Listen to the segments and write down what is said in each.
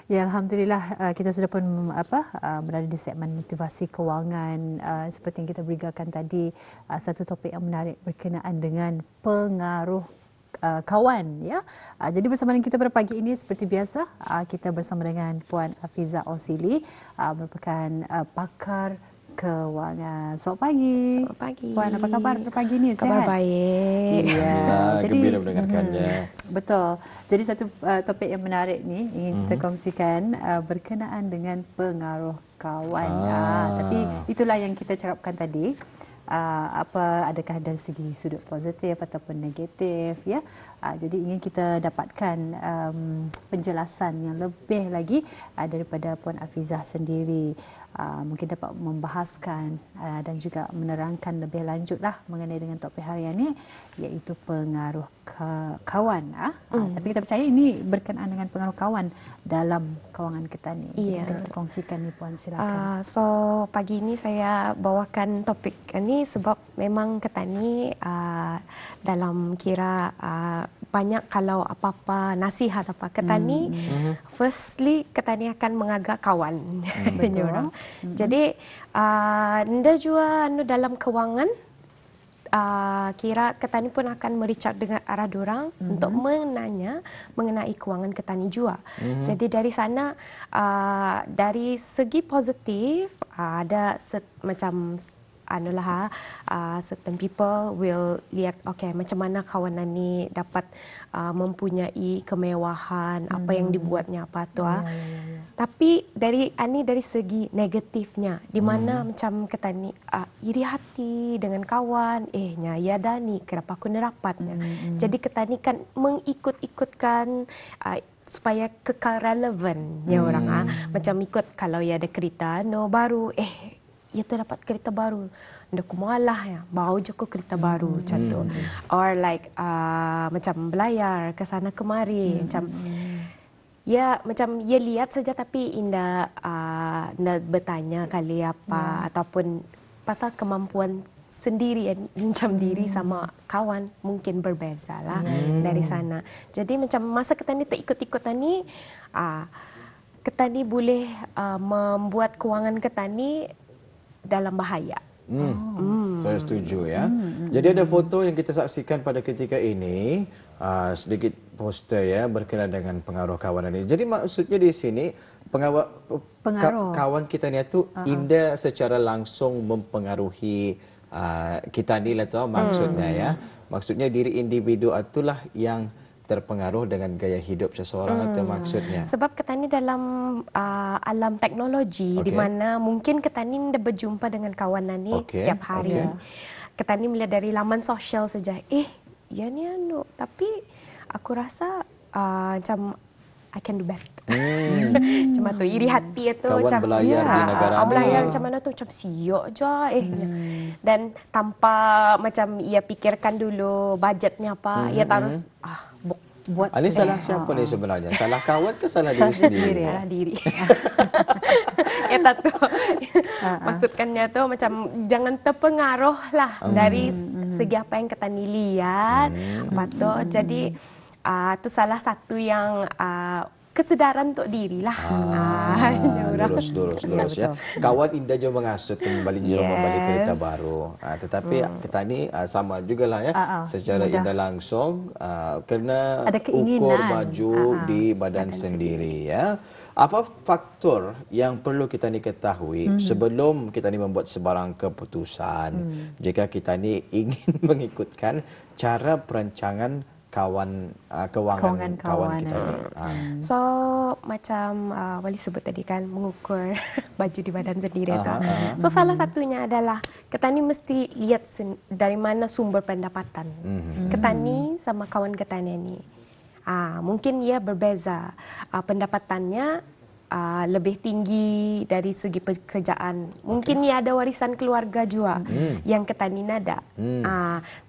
Ya, alhamdulillah kita sudah pun berada di segmen motivasi kewangan, seperti yang kita berikan tadi, satu topik yang menarik berkenaan dengan pengaruh kawan, ya. Jadi bersama dengan kita pada pagi ini seperti biasa, kita bersama dengan Puan Afiza Osili, merupakan pakar kewangan. Selamat pagi. Selamat pagi. Puan, apa kabar pagi ini? Kabar Sehat? baik. Ya, jadi gembira mendengarkannya. Betul. Jadi satu topik yang menarik ni ingin kita kongsikan berkenaan dengan pengaruh kawan. Tapi itulah yang kita cakapkan tadi. Adakah dari segi sudut positif ataupun negatif, ya. Jadi ingin kita dapatkan penjelasan yang lebih lagi daripada Puan Afizah sendiri. Mungkin dapat membahaskan dan juga menerangkan lebih lanjutlah mengenai dengan topik harian ini, iaitu pengaruh kawan. Tapi kita percaya ini berkenaan dengan pengaruh kawan dalam kewangan Ketani. Jadi kita kongsikan ni Puan, silakan. So pagi ini saya bawakan topik ini sebab memang Ketani dalam kira banyak kalau apa-apa nasihat apa Ketani, firstly Ketani akan mengagak kawan. Orang. Jadi anda juga dalam kewangan kira Ketani pun akan mereach dengan arah dorang untuk menanya mengenai kewangan Ketani juga. Jadi dari sana dari segi positif ada macam certain people will lihat macam mana kawanan ni dapat mempunyai kemewahan, apa yang dibuatnya apa tu. Tapi dari segi negatifnya, di mana macam Ketani iri hati dengan kawan, ya dah ni kenapa aku nerapatnya. Jadi Ketani kan mengikut-ikutkan supaya kekal relevan ya orang macam ikut kalau ya ada kereta baru ia terdapat kereta baru, anda kumalah ya, bau je ko kereta baru macam tu. Or like macam belayar ke sana kemari, macam ya macam ia lihat saja tapi indah bertanya kali apa ataupun pasal kemampuan sendiri macam diri sama kawan mungkin berbeza lah dari sana. Jadi macam masa Ketani terikut-ikutan ni, Ketani boleh membuat kewangan Ketani dalam bahaya. Saya setuju ya. Jadi ada foto yang kita saksikan pada ketika ini, sedikit poster ya berkenaan dengan pengaruh kawan ini. Jadi maksudnya di sini kawan kita ni tu indah secara langsung mempengaruhi kita ni lah tu maksudnya ya. Maksudnya diri individu itulah yang terpengaruh dengan gaya hidup seseorang atau maksudnya. Sebab Ketani dalam alam teknologi di mana mungkin Ketani dah berjumpa dengan kawan ni setiap hari. Ketani melihat dari laman sosial saja, ya ni tapi aku rasa macam I can do better. Macam tu iri hati itu kawan macam belayar di negara belayar macam mana tu macam siok je dan tanpa macam ia pikirkan dulu budgetnya apa, ia terus buat ini salah siapa ni sebenarnya? Salah kawan ke salah diri sendiri? Salah diri. Ya tu. Maksudkannya tu macam jangan terpengaruh lah dari segi apa yang Ketani lihat. Jadi itu salah satu yang kesedaran untuk diri lah. Lurus ya. Kawan indah je mengasut kembali dia membalik kereta baru. Tetapi Ketani sama jugalah ya. Secara indah langsung kena ukur baju di badan sendiri ya. Apa faktor yang perlu kita ni ketahui sebelum kita ni membuat sebarang keputusan jika kita ni ingin mengikutkan cara perancangan kewangan kawan kita ni. So macam Wali sebut tadi kan mengukur baju di badan sendiri tu. So salah satunya adalah Ketani mesti lihat dari mana sumber pendapatan. Ketani sama kawan Ketani ni. Mungkin ia berbeza pendapatannya lebih tinggi dari segi pekerjaan. Mungkin ia ada warisan keluarga juga yang Ketani ada.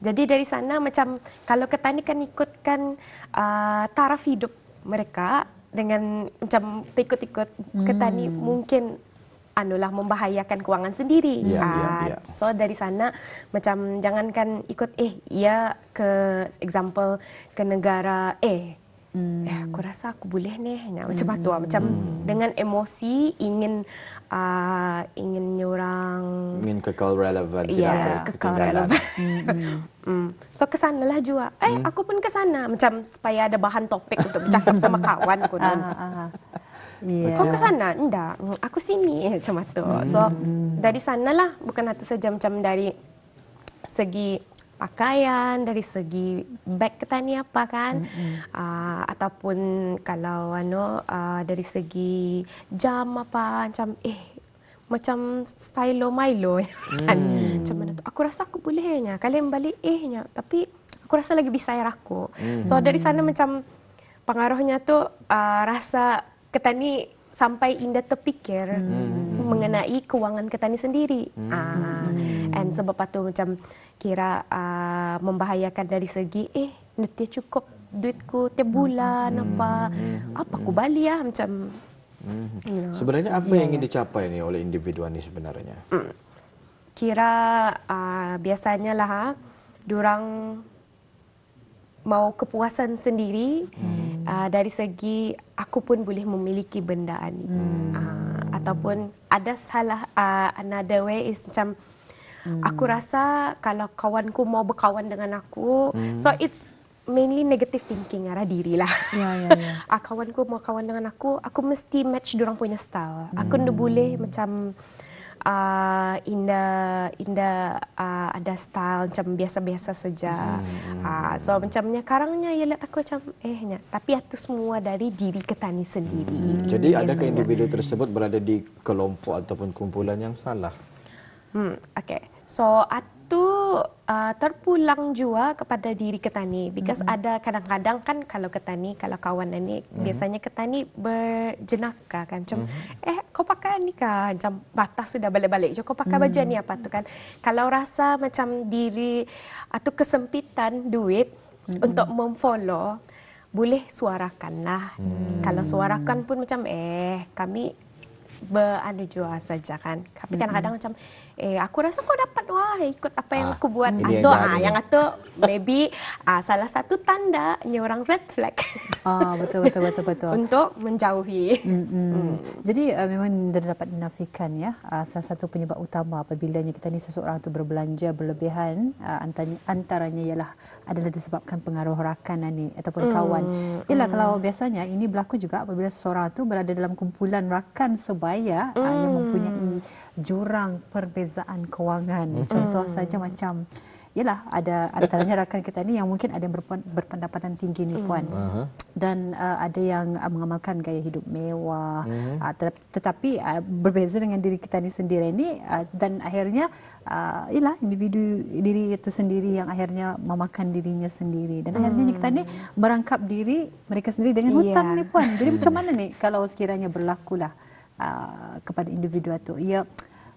Jadi dari sana macam kalau Ketani kan ikutkan taraf hidup mereka dengan macam ikut-ikut Ketani mungkin membahayakan kewangan sendiri. So dari sana macam jangankan ikut ia ke example ke negara aku rasa aku boleh nih macam tu macam dengan emosi ingin orang kekal relevan, yes, tidak kekal ketinggalan. So kesanalah juga. Aku pun kesana macam supaya ada bahan topik untuk bercakap sama kawan pun. Kau kesana? Enggak. Aku sini macam tu. So dari sanalah bukan itu saja macam dari segi pakaian, dari segi beg ketani apa kan, ataupun kalau dari segi jam apa macam stylo Milo kan. Macam mana tu? Aku rasa aku bolehnya. Kalian balik tapi aku rasa lagi bisa aku. So dari sana macam pengaruhnya tu rasa ketani sampai Indah terfikir mengenai kewangan ketani sendiri. And sebab itu macam kira membahayakan dari segi nanti cukup duitku tiap bulan apa aku balik macam Sebenarnya apa yang ingin dicapai ni oleh individu ni sebenarnya? Kira biasanya lah diorang mau kepuasan sendiri dari segi aku pun boleh memiliki benda ni. Ataupun ada salah another way is macam aku rasa kalau kawanku mau berkawan dengan aku, so it's mainly negative thinking arah diri lah. Kawanku mau kawan dengan aku mesti match diorang punya style. Aku ndak boleh macam Indah ada style macam biasa-biasa saja. So macamnya karangnya ia lihat aku macam tapi itu semua dari diri ketani sendiri. Jadi adakah individu tersebut berada di kelompok ataupun kumpulan yang salah? Okay. So itu terpulang juga kepada diri ketani. Because ada kadang-kadang kan kalau ketani, kalau kawan ini biasanya ketani berjenaka kan. Macam kau pakai ni kan, macam batas sudah balik-balik. Kau pakai baju ni apa tu kan. Kalau rasa macam diri atau kesempitan duit untuk memfollow, boleh suarakanlah. Kalau suarakan pun macam kami beranu saja kan. Tapi kadang-kadang macam aku rasa kau dapat ikut apa yang aku buat. Atau yang itu maybe salah satu tanda orang red flag. Betul. Untuk menjauhi. Jadi memang dapat dinafikan ya, salah satu penyebab utama apabila kita ni seseorang tu berbelanja berlebihan, antaranya ialah adalah disebabkan pengaruh rakan ni ataupun kawan. Ialah kalau biasanya ini berlaku juga apabila seseorang tu berada dalam kumpulan rakan sebaya yang mempunyai jurang perbezaan kewangan. Contoh saja macam ialah ada antaranya rakan kita ni yang mungkin ada yang berpendapatan tinggi ni puan. Dan ada yang mengamalkan gaya hidup mewah, tetapi berbeza dengan diri kita ni sendiri ni, dan akhirnya ialah individu diri itu sendiri yang akhirnya memakan dirinya sendiri, dan akhirnya kita ni merangkap diri mereka sendiri dengan hutang ni puan. Jadi macam mana ni kalau sekiranya berlakulah kepada individu itu,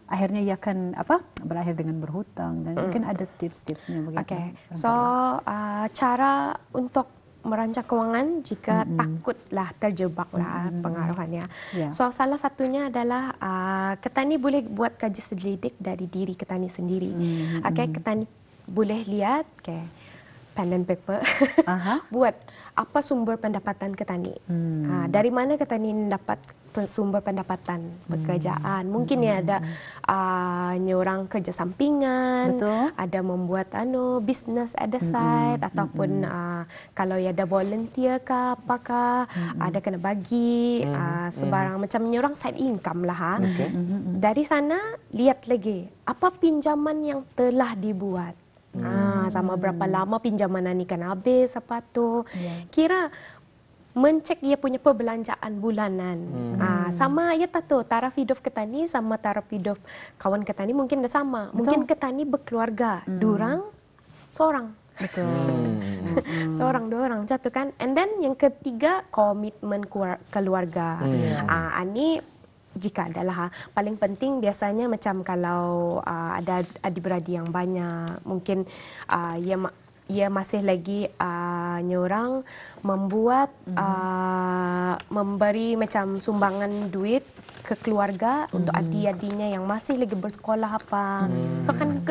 akhirnya ia akan berakhir dengan berhutang, dan mungkin ada tips-tipsnya begitu. Okay. So cara untuk merancang kewangan jika takutlah terjebaklah pengaruhannya. So salah satunya adalah ketani boleh buat kaji selidik dari diri ketani sendiri. Ketani boleh lihat pen and paper buat apa sumber pendapatan ketani. Dari mana ketani dapat sumber pendapatan pekerjaan. Mungkin ada orang kerja sampingan, ada membuat bisnes at the side, ataupun kalau ada volunteer ke apakah, ada kena bagi sebarang macam orang side income lah. Dari sana lihat lagi apa pinjaman yang telah dibuat. Sama berapa lama pinjaman ni kan habis apa tu. Kira mencek dia punya perbelanjaan bulanan. Sama ya tahu taraf hidup ketani sama taraf hidup kawan ketani mungkin dah sama. Mungkin ketani berkeluarga, durang seorang. Seorang dua orang jatuh kan. And then yang ketiga komitmen keluarga. Ini jika adalah paling penting biasanya macam kalau ada adik-beradik yang banyak, mungkin ia masih lagi orang membuat memberi macam sumbangan duit ke keluarga untuk adik-adiknya yang masih lagi bersekolah apa. So kan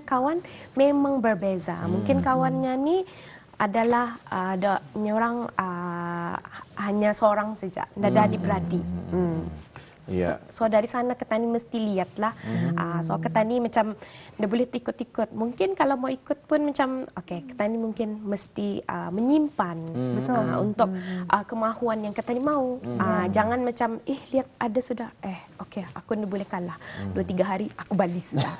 kawan memang berbeza. Mungkin kawannya ni adalah ada orang hanya seorang saja, tidak ada adik-beradik. Ya. So dari sana Ketani mesti lihatlah. So Ketani macam dia boleh ikut-ikut. Mungkin kalau mau ikut pun macam Ketani mungkin mesti menyimpan untuk kemahuan yang Ketani mau. Jangan macam lihat ada sudah aku ni boleh kalah 2-3 hari aku balik sudah.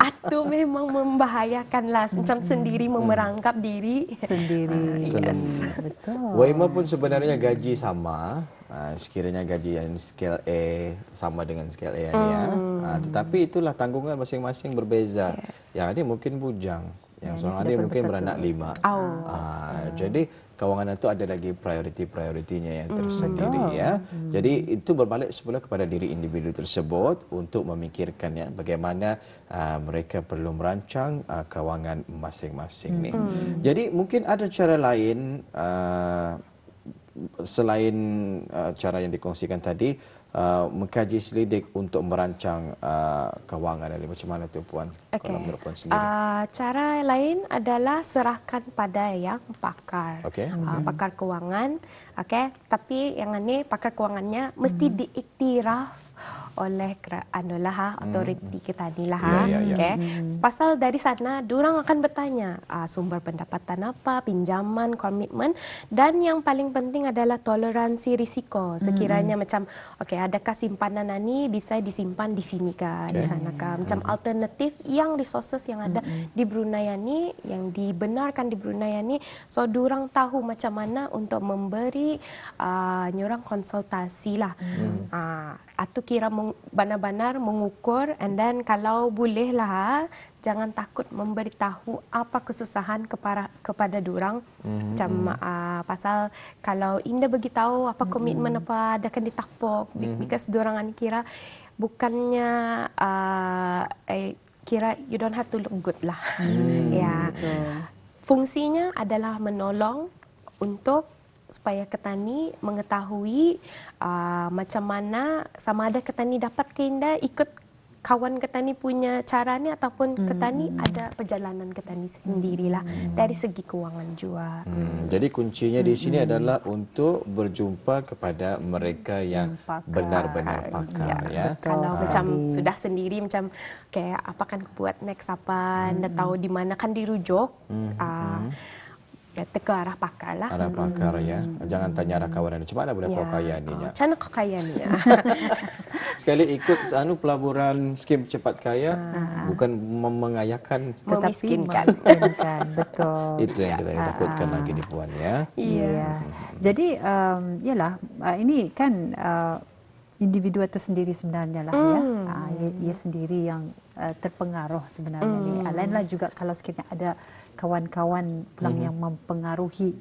Atau memang membahayakanlah macam sendiri memerangkap diri sendiri. Yes. Betul. Waima pun sebenarnya gaji sama. Sekiranya gaji yang skala A sama dengan skala A ni ya. Tetapi itulah tanggungan masing-masing berbeza. Yang ini mungkin bujang, yang seorang ini mungkin beranak 5. Jadi kewangan itu ada lagi prioriti-prioritinya yang tersendiri ya. Jadi itu berbalik semula kepada diri individu tersebut untuk memikirkan ya bagaimana mereka perlu merancang kewangan masing-masing ni. Jadi mungkin ada cara lain selain cara yang dikongsikan tadi, mengkaji selidik untuk merancang kewangan ini. Macam mana tu Puan? Kalau menurut Puan sendiri. Cara lain adalah serahkan pada yang pakar. Pakar kewangan. Tapi yang ini pakar kewangannya mesti diiktiraf oleh autoriti kita ni lah. Pasal dari sana diorang akan bertanya sumber pendapatan apa, pinjaman, komitmen, dan yang paling penting adalah toleransi risiko. Sekiranya macam adakah simpanan ini bisa disimpan di sini kah, di sana kah, macam alternatif yang resources yang ada di Brunei ini, yang dibenarkan di Brunei ini, so diorang tahu macam mana untuk memberi nyorang konsultasi lah. Atau kira benar-benar mengukur, and then kalau boleh lah jangan takut memberitahu apa kesusahan kepada diorang. Macam pasal kalau Indah beritahu apa komitmen apa ada akan ditapuk, because diorang akan kira bukannya kira you don't have to look good lah. Fungsinya adalah menolong untuk supaya Ketani mengetahui macam mana, sama ada Ketani dapat ke Indah ikut kawan Ketani punya cara ni, ataupun Ketani ada perjalanan Ketani sendirilah dari segi kewangan juga. Jadi kuncinya di sini adalah untuk berjumpa kepada mereka yang benar-benar pakar ya. Kalau macam sudah sendiri macam apa kan buat next apa, anda tahu di mana kan dirujuk. Ke arah pakar lah. Arah pakar ya. Jangan tanya arah kawanan. Macam mana boleh kau kaya ni? Macam mana kau kaya ni? Sekali ikut pelaburan skim cepat kaya, bukan mengayakan, tetapi memiskinkan. Betul. Itu yang kita takutkan lagi di Puan ya. Iya. Jadi yalah, ini kan individu tersendiri sebenarnya lah ya. Ia sendiri yang terpengaruh sebenarnya ni. Lainlah juga kalau sekiranya ada kawan-kawan pulang yang mempengaruhi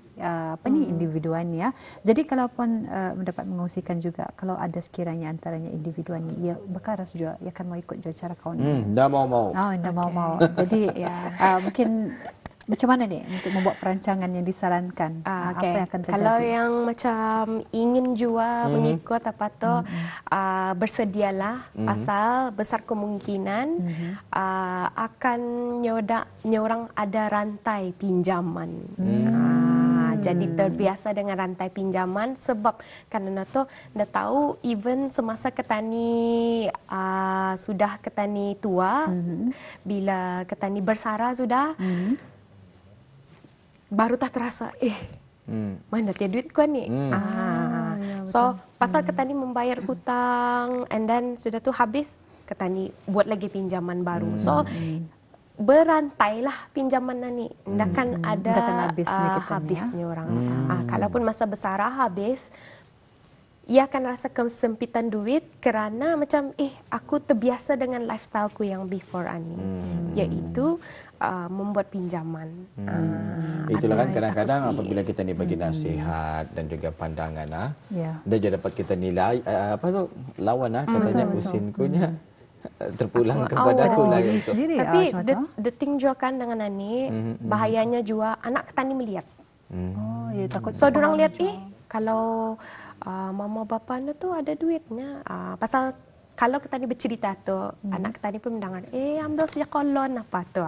individuan ya. Jadi kalau Puan mendapat mengongsikan juga, kalau ada sekiranya antaranya individuan ni ia berkaras juga, ia akan mau ikut juga cara kawan. Dah mau. Dah mau. Jadi mungkin macam mana ni untuk membuat perancangan yang disarankan? Apa yang akan terjadi? Kalau yang macam ingin juga mengikut apa tu, bersedialah, pasal besar kemungkinan akan nyorang ada rantai pinjaman. Jadi terbiasa dengan rantai pinjaman, sebab kerana tu dah tahu even semasa Ketani sudah Ketani tua, bila Ketani bersara sudah, baru tak terasa mana tiada duit kau ni. So pasal Ketani membayar hutang, and then sudah tu habis, Ketani buat lagi pinjaman baru. So berantailah pinjaman ni, takkan ada habisnya orang. Kalaupun masa bersara habis, ia akan rasa kesempitan duit kerana macam aku terbiasa dengan lifestyleku yang before ani, iaitu membuat pinjaman. Itulah kan kadang-kadang apabila kita ni bagi nasihat dan juga pandangan dan juga dapat kita nilai lawan katanya usinkunya terpulang kepada aku lah. Tapi the thing juga kan dengan ani, bahayanya juga anak Ketani melihat. Takut. So dorang lihat kalau mama bapa anda tu ada duitnya, pasal kalau kita ni bercerita tu, anak kita ni pun mendengar, ambil saja kolon apa tu.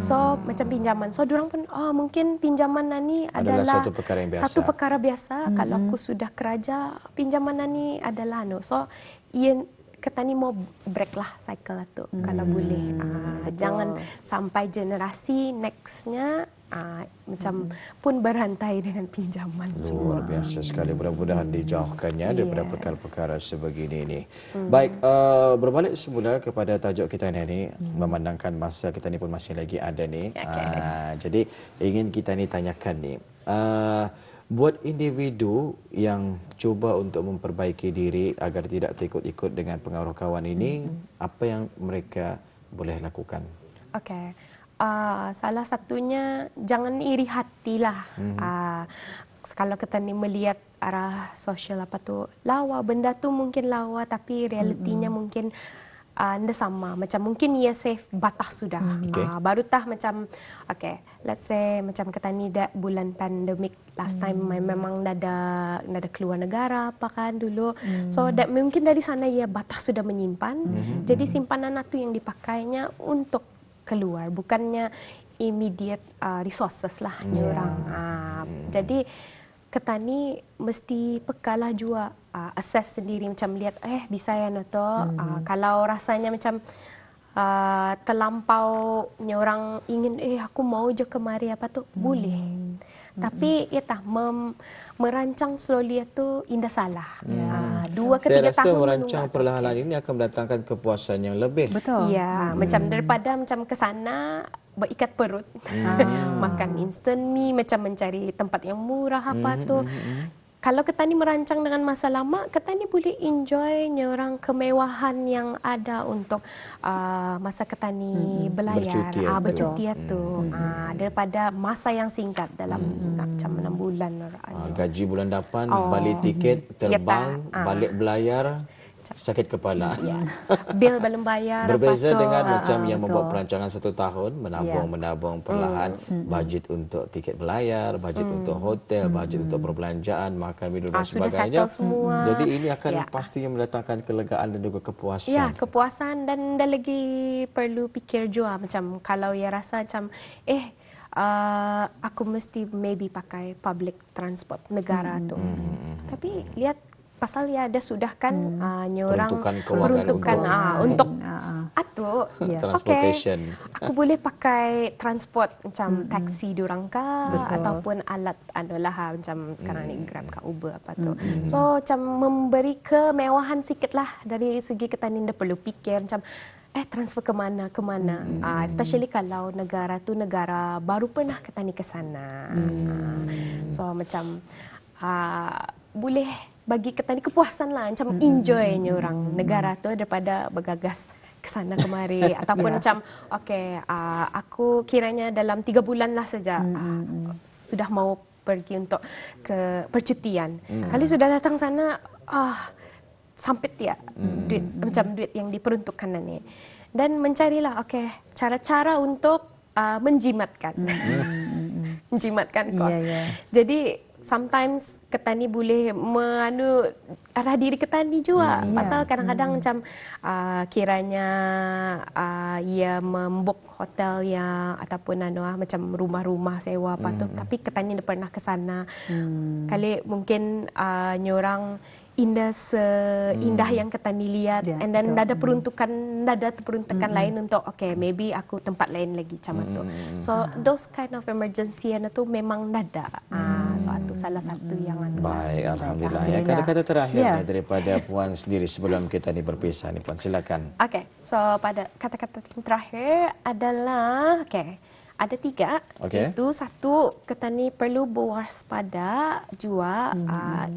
So macam pinjaman. So diorang pun, mungkin pinjaman ni adalah satu perkara yang biasa. Satu perkara biasa. Kalau aku sudah kerja, pinjaman ni adalah So ia kita ni mau break lah cycle tu kalau boleh. Jangan sampai generasi nextnya macam pun berhantai dengan pinjaman. Luar biasa sekali. Mudah-mudahan dijauhkannya daripada perkara-perkara sebegini ini. Baik, berbalik semula kepada tajuk kita ni, memandangkan masa kita ni pun masih lagi ada ni. Jadi ingin kita ni tanyakan ni, buat individu yang cuba untuk memperbaiki diri agar tidak terikut-ikut dengan pengaruh kawan ini, apa yang mereka boleh lakukan? Okey. Salah satunya jangan iri hatilah. Kalau kita ni melihat arah sosial apa tu lawa, benda tu mungkin lawa tapi realitinya mungkin anda sama. Macam mungkin ia safe batas sudah. Baru tah macam let's say macam kita ni bulan pandemik last time memang nada keluar negara apa kan dulu. So mungkin dari sana ia batas sudah menyimpan. Jadi simpanan itu yang dipakainya untuk keluar, bukannya immediate resources lah orang. Jadi kita ni mesti pekalah juga assess sendiri macam lihat bisa ya to. Kalau rasanya macam terlampau orang ingin aku mau je kemari apa tu boleh. Tapi merancang slowly itu indah salah. 2 ke 3 tahun. Saya rasa merancang perlahan-lahan ini akan mendatangkan kepuasan yang lebih. Betul. Ya, macam daripada macam ke sana berikat perut. Makan instant mie, macam mencari tempat yang murah apa tu. Kalau kita ni merancang dengan masa lama, kita ni boleh enjoy orang kemewahan yang ada untuk masa kita ni belayar, bercuti tu. Daripada masa yang singkat dalam macam 6 bulan. Gaji bulan depan, balik tiket, terbang, balik belayar. Sakit kepala. Bil belum bayar. Berbeza dengan macam yang membuat perancangan 1 tahun, menabung perlahan, budget untuk tiket belayar, budget untuk hotel, budget untuk perbelanjaan, makan, minum dan sebagainya. Semua. Jadi ini akan pastinya mendatangkan kelegaan dan juga kepuasan. Ya, kepuasan dan lagi perlu fikir juga macam kalau ya rasa macam aku mesti maybe pakai public transport negara tu. Tapi lihat pasal ya ada sudah kan orang peruntukan untuk atau transportation. Aku boleh pakai transport macam taksi diorang ataupun alat adalah macam sekarang ni Grab ke Uber apa tu. So macam memberi kemewahan sikitlah dari segi kita ni perlu fikir macam transfer ke mana especially kalau negara tu negara baru pernah kita ni ke sana. So macam boleh bagi kita ni kepuasan lah macam enjoynya orang negara tu daripada bergagas ke sana kemari ataupun macam aku kiranya dalam 3 bulan lah saja sudah mau pergi untuk ke percutian. Kali sudah datang sana sampit ya duit macam duit yang diperuntukkan ni. Dan mencarilah cara-cara untuk menjimatkan. Menjimatkan kos. Jadi sometimes kita ni boleh arah diri kita ni juga. Pasal kadang-kadang macam kiranya ia membook hotel yang ataupun macam rumah-rumah sewa apa tu. Tapi kita ni pernah ke sana. Kali mungkin orang indah seindah yang kita ni lihat and then ada peruntukan lain untuk maybe aku tempat lain lagi macam tu. So those kind of emergency tu memang ada. Salah satu yang baik, alhamdulillah. Ya, kata-kata terakhir daripada Puan sendiri sebelum kita ni berpisah ni, Puan, silakan. So pada kata-kata terakhir adalah ada 3. Itu satu, kita ni perlu berwaspada juga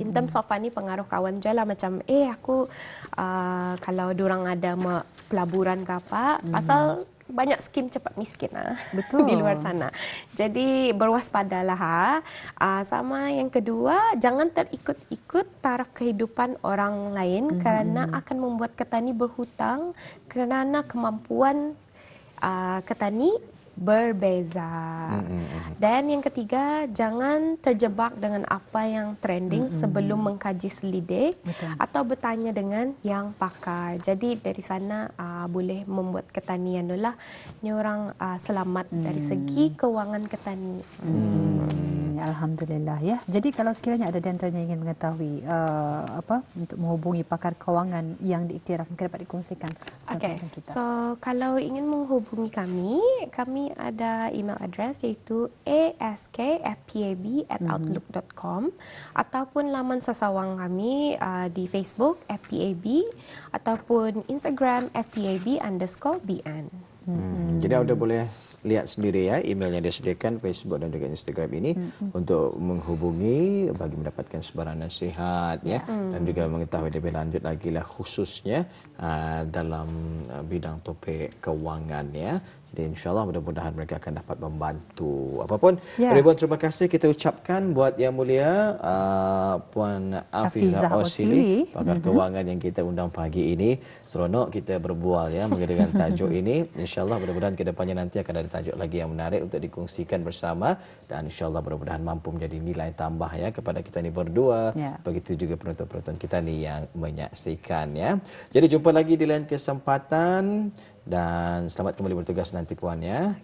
in terms of ni pengaruh kawan je lah macam aku kalau diorang ada pelaburan ke apa pasal banyak skim cepat miskin betul di luar sana. Jadi berwaspadalah sama yang kedua, jangan terikut-ikut taraf kehidupan orang lain kerana akan membuat kita ni berhutang kerana kemampuan kita ni berbeza. Dan yang ketiga, jangan terjebak dengan apa yang trending sebelum mengkaji selidik atau bertanya dengan yang pakar. Jadi dari sana boleh membuat ketanian itulah orang selamat dari segi kewangan ketani. Alhamdulillah ya. Jadi kalau sekiranya ada di antaranya ingin mengetahui untuk menghubungi pakar kewangan yang diiktiraf, mungkin dapat dikongsikan. Okey. So kalau ingin menghubungi kami ada email address iaitu askfpab@outlook.com ataupun laman sasawang kami di Facebook FPAB ataupun Instagram FPAB_BN. Jadi anda boleh lihat sendiri ya email yang disediakan Facebook dan juga Instagram ini untuk menghubungi bagi mendapatkan sebarang nasihat ya dan juga mengetahui lebih lanjut lagi lah khususnya dalam bidang topik kewangan ya. Jadi insyaAllah mudah-mudahan mereka akan dapat membantu. Apapun, ribuan terima kasih kita ucapkan buat Yang Mulia Puan Afizah Osili, pakar kewangan yang kita undang pagi ini. Seronok kita berbual ya mengenai tajuk ini. InsyaAllah mudah-mudahan ke depannya nanti akan ada tajuk lagi yang menarik untuk dikongsikan bersama dan insyaAllah mudah-mudahan mampu menjadi nilai tambah ya kepada kita ni berdua. Begitu juga penonton-penonton kita ni yang menyaksikan ya. Jadi jumpa lagi di lain kesempatan dan selamat kembali bertugas nanti Puan ya.